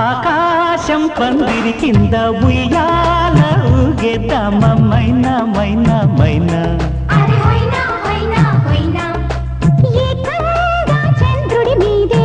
ఆకాశం పందిరి కింద ఉయ్యాల ఊగేద్దామ మైనా మైనా మైనా చంద్రుడి మీదే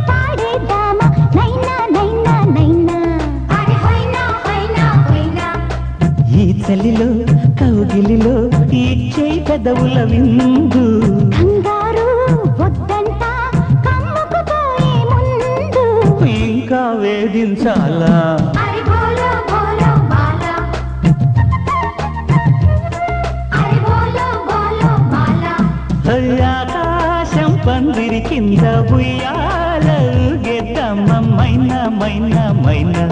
పాడేద్దామ నైనా నైనా నైనా ఈ చలిలో కౌగిలిలో ఈ చేయి పెదవుల విందు ఇంకా వేధించాలా ఆకాశం పందిరి కింద ఉయ్యాల ఊగేద్దామ మైనా మైనా మైనా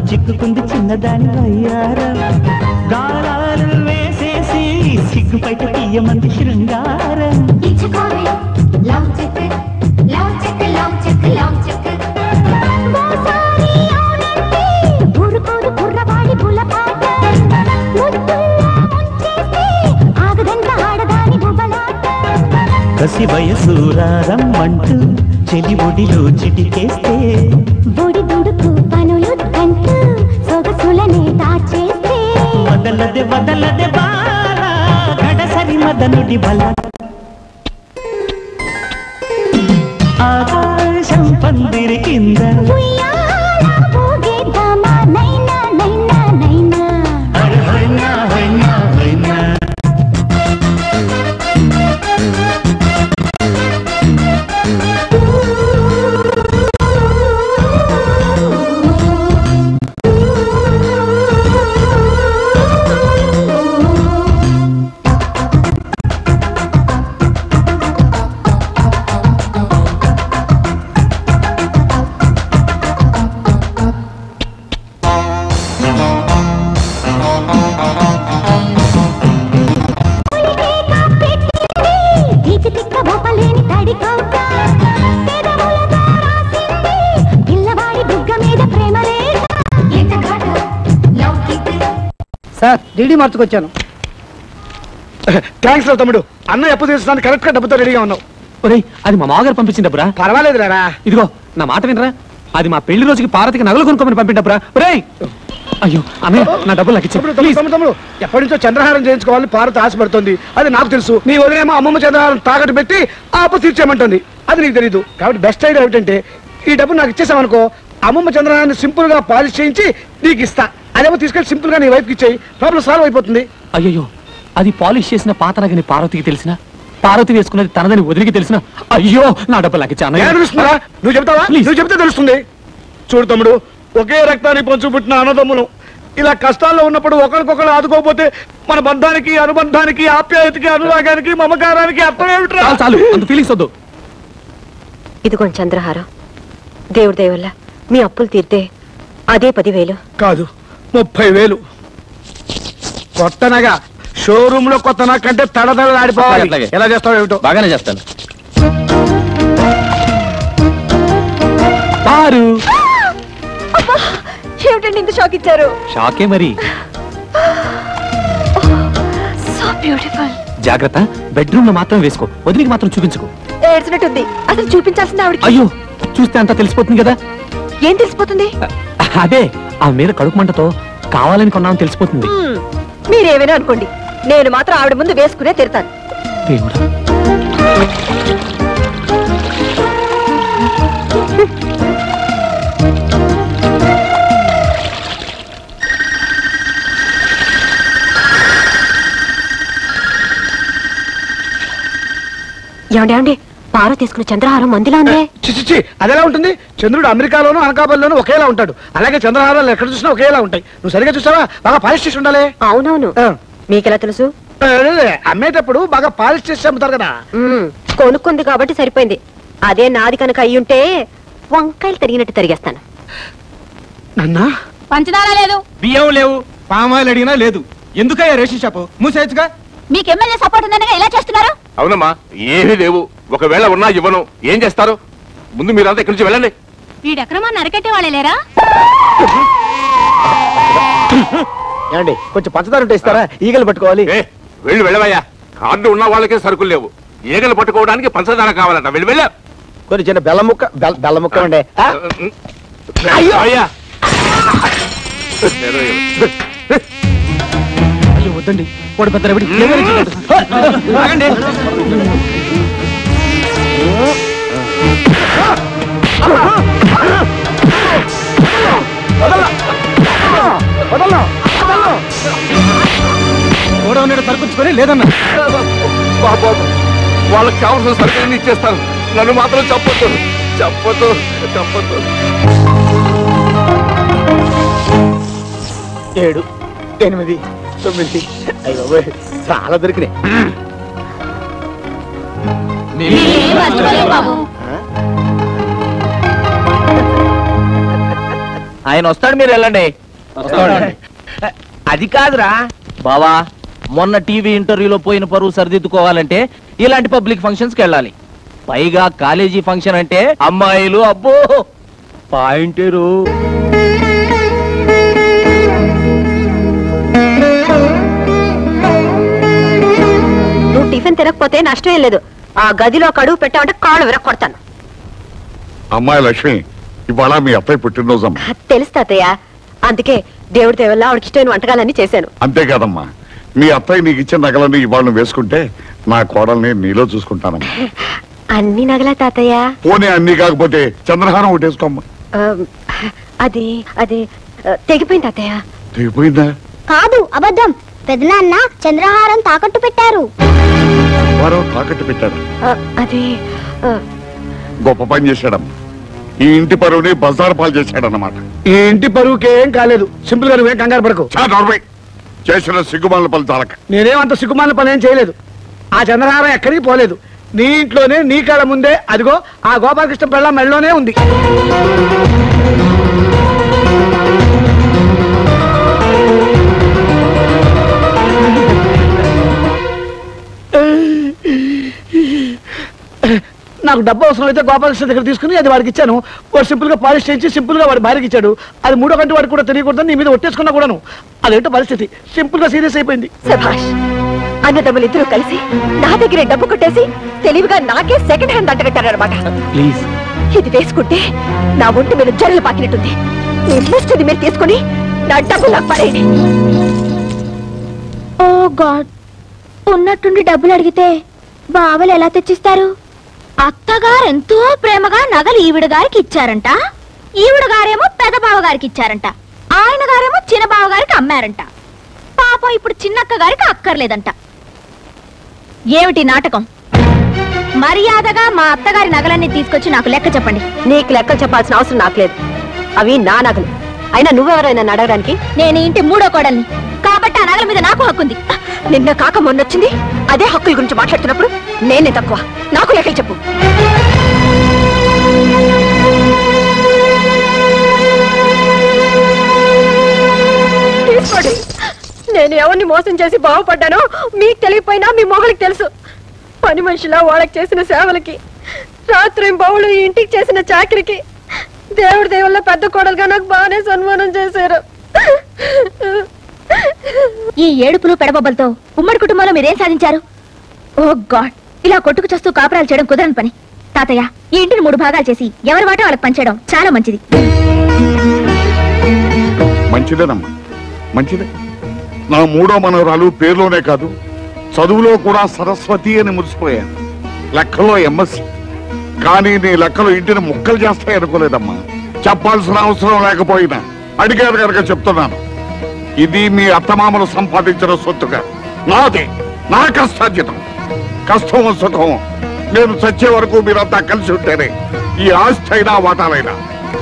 చిక్కుకుంది చిన్నదాని వయ్యారం గాలాలు వేసేసి సిగ్గు బయట తీయమంది శృంగారం కసి వయసూరారమ్మంటూ చెలి ఒడిలో చిటికేస్తే బొడి దుడుకు పనులు కంటూ సొగసులనే దాచేస్తే వదలదే వదలదే బాల గడసరి మదనుడి బల ఆకాశం పందిరి కింద ఉయ్యాల ఊగేద్దామ నైనా నైనా నైనా హైనా హైనా హైనా సార్ డీడీ మార్చుకొచ్చాను. థ్యాంక్స్ రా తమ్ముడు, అన్న ఎప్పుడు తీసుకోవడానికి కరెక్ట్ గా డబ్బుతో రెడీగా ఉన్నావు. ఒరేయ్, అది మా మామగారు పంపించిన డబ్బురా. పర్వాలేదు రా. ఇదిగో నా మాట వినరా, అది మా పెళ్లి రోజుకి పార్వతికి నగలు కొనుక్కోమని పంపిన డబ్బురా. ఒరేయ్ అయ్యో అన్నయ్య, నా డబ్బులు నాకు ఇచ్చి. తమ్ముడు ఎప్పటి నుంచో చంద్రహారం చేయించుకోవాలని పార్వతి ఆశపడుతుంది, అది నాకు తెలుసు. నీ వదిలేమో అమ్మమ్మ చంద్రహారం తాకట్టు పెట్టి ఆ అప్పు తీర్చేయమంటుంది, అది నీకు తెలీదు. కాబట్టి బెస్ట్ ఐడియా ఏమిటంటే ఈ డబ్బు నాకు ఇచ్చేసామనుకో, అమ్మమ్మ చంద్రహారాన్ని సింపుల్ గా పాలిష్ చేయించి నీకు ఇస్తా. అదేమో తీసుకెళ్ళి సింపుల్ గా నీ వైఫ్కి ఇచ్చేయి, ప్రాబ్లం సాల్వ్ అయిపోతుంది. అయ్యో, అది పాలిష్ చేసిన పాత నగని పార్వతికి తెలిసిన, పార్వతి వేసుకున్నది తనదని వదిలికి తెలిసిన, అయ్యో నా డబ్బు నాకు ఇచ్చా. తెలుస్తుందా? నువ్వు చెప్తావా? నువ్వు చెప్తే తెలుస్తుంది. చూడు తమ్ముడు, ఒకే రక్తాన్ని పంచు పుట్టిన అన్నదమ్ములు ఇలా కష్టాల్లో ఉన్నప్పుడు ఒకరికొకరు ఆదుకోకపోతే మన బంధానికి, అనుబంధానికి, ఆప్యాయతకి, అనురాగానికి, మమకారానికి అర్థం ఏమిట్రా? చాలు అంత ఫీలింగ్స్ వద్దు. ఇదిగోండి చంద్రహారం, దేవుడి దయ వల్ల మీ అప్పులు తీర్తే అదే 10,000 కాదు 30,000. కొత్తనగా షోరూమ్ లో కొత్త నాకంటే తడదడ ఆడిపోవాలి. ఎలా చేస్తావు ఏమిటో? బాగానే చేస్తాను. పారు ఏమిటండి ఇంత షాక్ ఇచ్చారు? షాకే మరి. So beautiful. జాగ్రత్త, బెడ్రూమ్ లో మాత్రం వేసుకో, వదిలికి మాత్రం చూపించుకో. ఏడ్చినట్టుంది, అసలు చూపించాల్సింది ఆవిడకి. అయ్యో, చూస్తే అంతా తెలిసిపోతుంది కదా. ఏం తెలిసిపోతుంది? అదే ఆ మీద కడుపు మంటతో కావాలని కొన్నామని తెలిసిపోతుంది. మీరేమైనా అనుకోండి, నేను మాత్రం ఆవిడ ముందు వేసుకునే తిడతాను. దేవుడా, ఏమండి పార్వతి తీసుకున్న చంద్రహారం మందిలా ఉందే. చిచి, అదెలా ఉంటుంది? చంద్రుడు అమెరికాలోను అనకాపల్లిలోను ఒకేలా ఉంటాడు, అలాగే చంద్రహారాలు ఎక్కడ చూసినా ఒకేలా ఉంటాయి. నువ్వు సరిగా చూసావా? బాగా పాలిష్ చేసి ఉండాలి. అవునవును, మీకెలా తెలుసు? అమ్మేటప్పుడు బాగా పాలిష్ చేసి అమ్ముతారు కదా. కొనుక్కుంది కాబట్టి సరిపోయింది. అదే నాది కనుక అయ్యుంటే వంకాయలు తరిగినట్టు తరిగేస్తాను. నన్నా పంచదార లేదు, బియ్యం లేవు, పామాయిల్ అడిగినా లేదు. ఎందుకయ్యా రేషన్ షాపు మూసేయచ్చుగా? మీకు ఎమ్మెల్యే సపోర్ట్ ఉందనగా ఎలా చేస్తున్నారు? అవునమ్మా, ఏమీ లేవు. ఒకవేళ ఉన్నా ఇవ్వను. ఏం చేస్తారు? ముందు మీరంతా ఇక్కడి నుంచి వెళ్ళండి. వీడెక్రమాన్ని అరకెట్టే వాళ్ళే లేరా? ఏమండి కొంచెం పంచదార ఉంటే ఇస్తారా? ఈగలు పట్టుకోవాలి. వెళ్ళవయ్యా. కార్డు ఉన్న వాళ్ళకే సరుకులు లేవు, ఈగలు పట్టుకోవడానికి పంచదార కావాలట. వెళ్ళా. కొన్ని చిన్న బెల్లం ముక్క ఉండే. అయ్యా వద్దండి, వాడు పెద్ద రవిడి. ఆగండి. గోడౌన్ సరుకుంచుకొని లేదన్నా. బాబు, వాళ్ళకి కావాల్సిన సరుకులన్నీ ఇచ్చేస్తాను. నన్ను మాత్రం చెప్పొద్దు. 7, 8, 9 అయ్యో చాలా దొరికినాయి. ఆయన వస్తాడు, మీరు వెళ్ళండి. అది కాదురా బావా, మొన్న టీవీ ఇంటర్వ్యూలో పోయిన పరువు సరిదిద్దుకోవాలంటే ఇలాంటి పబ్లిక్ ఫంక్షన్స్కి వెళ్ళాలి. పైగా కాలేజీ ఫంక్షన్ అంటే అమ్మాయిలు, అబ్బో పాయింటేరు. నువ్వు టిఫిన్ తినకపోతే నష్టం లేదు. ఆ గదిలో కడుగు పెట్టామంటే కాళ్ళు విరక్కొడతాను. అమ్మాయి లక్ష్మి, ఇవాళ మీ అబ్బాయి పుట్టినరోజమ్మా. తెలుసు తాతయ్య, అందుకే దేవుడి దేవల్ల ఆవిడకి ఇష్టమైన వంటకాలన్నీ చేశాను. అంతేకాదమ్మా, మీ అత్తయ్య నీకు ఇచ్చిన నగలన్నీ ఇవాళ నువ్వు వేసుకుంటే నా కోడల్ని నీలో చూసుకుంటానమ్మా. అన్ని నగలా తాతయ్య? పోనీ అన్ని కాకపోతే చంద్రహారం ఒకటి వేసుకోమ్మా. అది అది తెగిపోయింది తాతయ్య. తెగిపోయిందా? కాదు, అబద్ధం. పెదనాన్న చంద్రహారం తాకట్టు పెట్టారు. వారు తాకట్టు పెట్టారు. అది గొప్ప పని చేశాడమ్మా. ఈ ఇంటి పరువుని బజారు పాలు చేశాడన్నమాట. ఈ ఇంటి పరువుకి ఏం కాలేదు. సింపుల్ గా నువ్వేం కంగారు పడకు. చేసిన సిగ్గుమాల పని చాలక. నేనేమంత సిగ్గుమాల పని ఏం చేయలేదు. ఆ చంద్రహారం ఎక్కడికి పోలేదు. నీ ఇంట్లోనే, నీ కళ్ళ ముందే, అదిగో ఆ గోపాలకృష్ణ పెళ్ళ మెళ్ళలోనే ఉంది. నాకు డబ్బు అవసరం అయితే గోపాలకృష్ణ దగ్గర తీసుకుని అది వాడికి ఇచ్చాను. వాడు సింపుల్ గా పాలిష్ చేయించి సింపుల్ గా వాడి భార్యకి ఇచ్చాడు. అది 3వ గంట వాడికి కూడా తెలియకూడదని నీ మీద ఒట్టేసుకున్నా కూడాను. అదేంటో పరిస్థితి సింపుల్ గా సీరియస్ అయిపోయింది. సభాష్, అన్నదమ్ములు ఇద్దరు కలిసి నా దగ్గరే డబ్బు కొట్టేసి తెలివిగా నాకే సెకండ్ హ్యాండ్ అంటగట్టారనమాట. ప్లీజ్, ఇది వేసుకుంటే నా ఒంటి మీద జరలు పాకినట్టుంది. నిర్లిస్తుంది మీరు తీసుకుని నా డబ్బు నాకు పడేయండి. ఓ గాడ్, ఉన్నట్టుండి డబ్బులు అడిగితే బావలు ఎలా తెచ్చిస్తారు? అత్తగారు ఎంతో ప్రేమగా నగలు ఈవిడ గారికి ఇచ్చారంట. ఈవిడ గారేమో పెద్ద బావ గారికి ఇచ్చారంట. ఆయన గారేమో చిన్న బావ గారికి అమ్మారంట. పాపం ఇప్పుడు చిన్నక్క గారికి అక్కర్లేదంట. ఏమిటి నాటకం? మర్యాదగా మా అత్తగారి నగలన్నీ తీసుకొచ్చి నాకు లెక్క చెప్పండి. నీకు లెక్కలు చెప్పాల్సిన అవసరం నాకు లేదు. అవి నా నగలు. అయినా నువ్వెవరైనా అడగడానికి? నేను ఇంటి 3వ కోడల్ని కాబట్టి ఆ నగల మీద నాకు హక్కుంది. నిన్న కాక మొన్నొచ్చింది. అదే హక్కుల గురించి మాట్లాడుతున్నప్పుడు నేనే తక్కువ. నాకు లెక్కలు చెప్పు. తీసుకోండి. నేను ఎవరిని మోసం చేసి బాగుపడ్డానో మీకు తెలియపోయినా మీ మొహలకి తెలుసు. పని మనిషిలా వాళ్ళకి చేసిన సేవలకి, రాత్రి బావులు ఈ ఇంటికి చేసిన చాకరికి దేవుడి దేవుళ్ళ పెద్ద కోడలుగా నాకు బాగానే సన్మానం చేశారు. ఈ ఏడుపులు పెడబొబ్బలతో ఉమ్మడి కుటుంబంలో మీరేం సాధించారు? ఓ గాడ్, ఇలా కొట్టుకు చేస్తూ కాపురాలు చేయడం కుదరని పని. తాతయ్య ఈ ఇంటిని 3 భాగాలు చేసి ఎవరి వాటో వాళ్ళకి పంచేయడం చాలా మంచిది. మంచిదేనమ్మా, మంచిదే. నా 3వ మనవరాలు పేరులోనే కాదు చదువులో కూడా సరస్వతి అని మురిసిపోయాను. లెక్కలో ఎంఎస్సి. కానీ నీ లెక్కలో ఇంటిని ముక్కలు చేస్తాయి అనుకోలేదమ్మా. చెప్పాల్సిన అవసరం లేకపోయినా అడిగారు కనుక చెప్తున్నాను. ఇది మీ అత్తమామలు సంపాదించిన సొత్తుగా నాదే, నా కష్టార్జితం. కష్టమో సుఖమో నేను చచ్చే వరకు మీరంతా కలిసి ఉంటేనే ఈ ఆస్తి అయినా వాటాలైనా,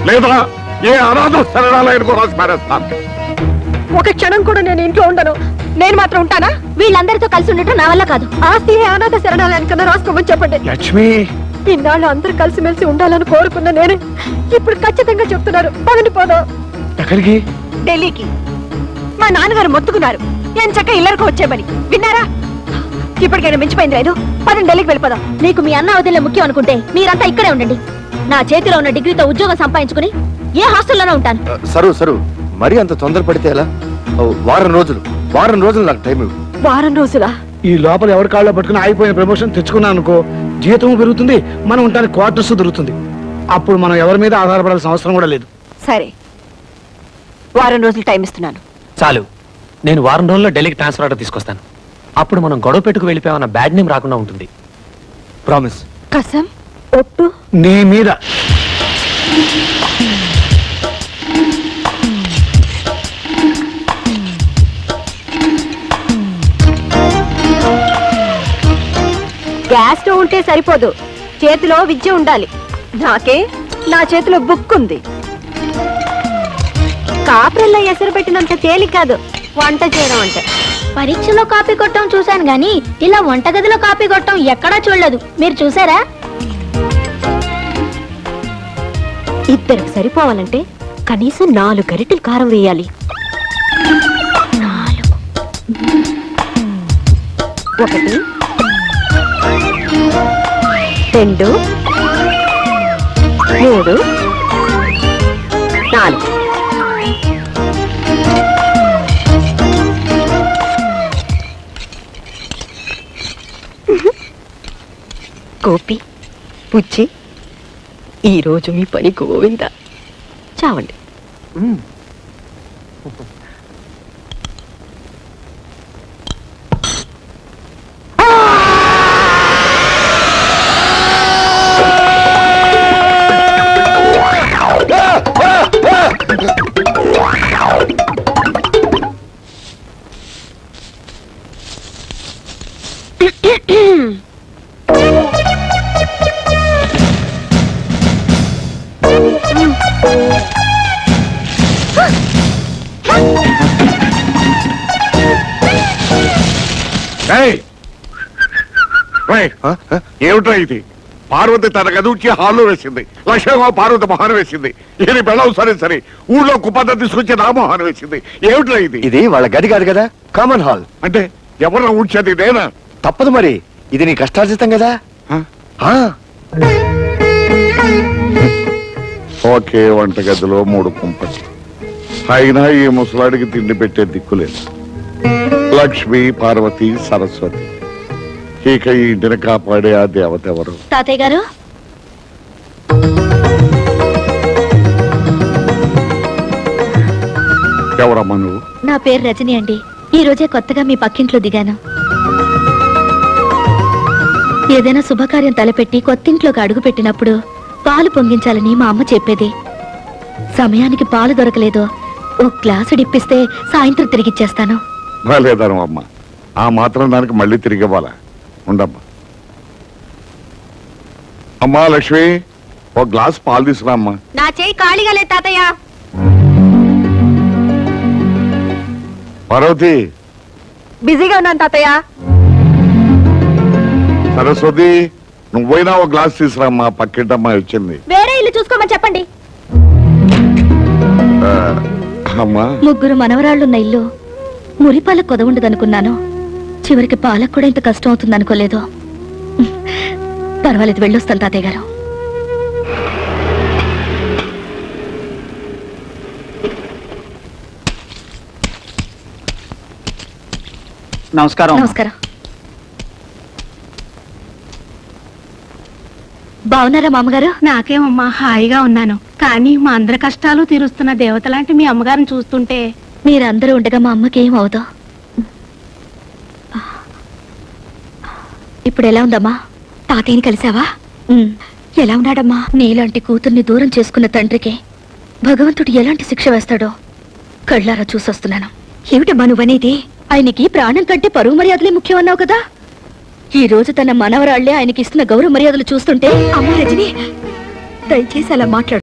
లేదా ఏ అనాథ శరణాలైన కూడా స్మరిస్తాను. ఒక క్షణం కూడా నేను ఇంట్లో ఉండను. నేను మాత్రం ఉంటానా? వీళ్ళందరితో కలిసి ఉండటం నా వల్ల కాదు. ఆస్తి అనాథ శరణాలయానికన్నా రాసుకోమని చెప్పండి. లక్ష్మి, ఇన్నాళ్ళు అందరూ కలిసిమెలిసి ఉండాలని కోరుకున్న నేను ఇప్పుడు ఖచ్చితంగా చెప్తున్నారు. పదని పోదాం. ఎక్కడికి? ఢిల్లీకి. మా నాన్నగారు మొత్తుకున్నారు ఎంచక్క ఇల్లరికి వచ్చేమని. విన్నారా? ఇప్పటికైనా మించిపోయింది లేదు. పదని ఢిల్లీకి వెళ్ళిపోదాం. మీకు మీ అన్న వదిలే ముఖ్యం అనుకుంటే మీరంతా ఇక్కడే ఉండండి. నా చేతిలో ఉన్న డిగ్రీతో ఉద్యోగం సంపాదించుకుని ఏ హాస్టల్లోనే ఉంటాను. సరు మరీ అంత తొందరపడితే ఎలా? వారం రోజులు నాకు టైం ఇవ్వు. వారం రోజులా? ఈ లోపల ఎవరి కాళ్ళలో పట్టుకుని ఆగిపోయిన ప్రమోషన్ తెచ్చుకున్నాను అనుకో, జీతం పెరుగుతుంది, మనం ఉండడానికి క్వార్టర్స్ దొరుకుతుంది. అప్పుడు మనం ఎవరి మీద ఆధారపడాల్సిన అవసరం కూడా లేదు. సరే, వారం రోజులు టైం ఇస్తున్నాను. చాలు. నేను వారం రోజుల్లో ఢిల్లీకి ట్రాన్స్ఫర్ ఆర్డర్ తీసుకొస్తాను. అప్పుడు మనం గొడవ పెట్టుకు వెళ్ళిపోయామన్న బ్యాడ్ నేమ్ రాకుండా ఉంటుంది. ప్రామిస్. కసం ఒట్టు నీ మీద. గ్యాస్ స్టవ్ ఉంటే సరిపోదు, చేతిలో విద్య ఉండాలి. నాకే నా చేతిలో బుక్ ఉంది. కాపురల్లో ఎసరు పెట్టినంత తేలిక కాదు వంట చేయడం అంటే. పరీక్షలో కాపీ కొట్టడం చూశాను గాని ఇలా వంటగదిలో కాపీ కొట్టడం ఎక్కడా చూడలేదు. మీరు చూసారా? ఇద్దరికి సరిపోవాలంటే కనీసం 4 గరిటెలు కారం వేయాలి. 1 2 3 4. గోపి, పుచ్చి, ఈరోజు మీ పని గోవింద. చావండి. ఏమిట్రా ఇది? పార్వతి తన గదుచి హాల్లో వేసింది, లక్ష్మమ్మ పార్వతి మొహాన్ని వేసింది. ఇది బెళ్ళం సరే సరే ఊళ్ళో కుప్పంతా తీసుకొచ్చి నా మొహాన్ని వేసింది. ఏమిట్రా ఇది? ఇది వాళ్ళ గది కాదు కదా, కామన్ హాల్. అంటే ఎవరు ఊడ్చేది నేనా? తప్పదు మరి, ఇది నీ కష్టార్జితం కదా. ఒకే వంటగదిలో 3 కుంపలు. అయినా ఈ ముసలాడికి తిండి పెట్టే దిక్కులేదు. లక్ష్మి, పార్వతి, సరస్వతి. ఇక ఈ ఇంటిని కాపాడే ఆ దేవత ఎవరు? తాతయ్య గారు, ఎవరమ్మా నువ్వు? నా పేరు రజని అండి. ఈ రోజే కొత్తగా మీ పక్కింట్లో దిగాను. ఏదైనా శుభకార్యం తలపెట్టి కొత్తింట్లోకి అడుగు పెట్టినప్పుడు పాలు పొంగించాలని మా అమ్మ చెప్పేది. సమయానికి పాలు దొరకలేదో ఓ గ్లాసు డిప్పిస్తే సాయంత్రం తిరిగిచ్చేస్తాను. లేదను అమ్మ, ఆ మాత్రం దానికి మళ్ళీ తిరిగి ఇవ్వాలా? ఉండమ్మా. అమ్మా లక్ష్మి, ఓ గ్లాస్ పాలు తీసుకురా అమ్మా. నా చేయి ఖాళీగా లేదు తాతయ్య. పార్వతి, బిజీగా ఉన్నాను తాతయ్య. సరస్వతి, నువ్వైనా ఓ గ్లాస్ తీసుకురామ్మా, పక్కింటమ్మా వచ్చింది. వేరే ఇల్లు చూసుకోమని చెప్పండి. అమ్మా, 3 మనవరాళ్లున్న ఇల్లు మురిపాల కొదవుండదనుకున్నాను. చివరికి పాలకు కూడా ఇంత కష్టం అవుతుంది అనుకోలేదు. పర్వాలేదు, వెళ్ళొస్తాను తాతయ్య గారు. నమస్కారం. నమస్కారం. బాగున్నారా మామగారు? నాకేమమ్మా హాయిగా ఉన్నాను. కానీ మా అందరి కష్టాలు తీరుస్తున్న దేవత లాంటి మీ అమ్మగారిని చూస్తుంటే మీరందరూ ఉండగా మా అమ్మకి ఏం అవదో. ఇప్పుడు ఎలా ఉందమ్మా? తాతయ్యని కలిసావా? ఎలా ఉన్నాడమ్మా? నీలాంటి కూతుర్ని దూరం చేసుకున్న తండ్రికి భగవంతుడు ఎలాంటి శిక్ష వేస్తాడో కళ్ళారా చూసొస్తున్నాను. ఏమిటమ్మా నువ్వనేది? ఆయనకి ప్రాణం కంటే పరువు మర్యాదలే ముఖ్యమన్నావు కదా. ఈ రోజు తన మనవరాళ్లే ఆయనకి ఇస్తున్న గౌరవ మర్యాదలు చూస్తుంటే అమ్మ రజని దయచేసి అలా మాట్లాడు.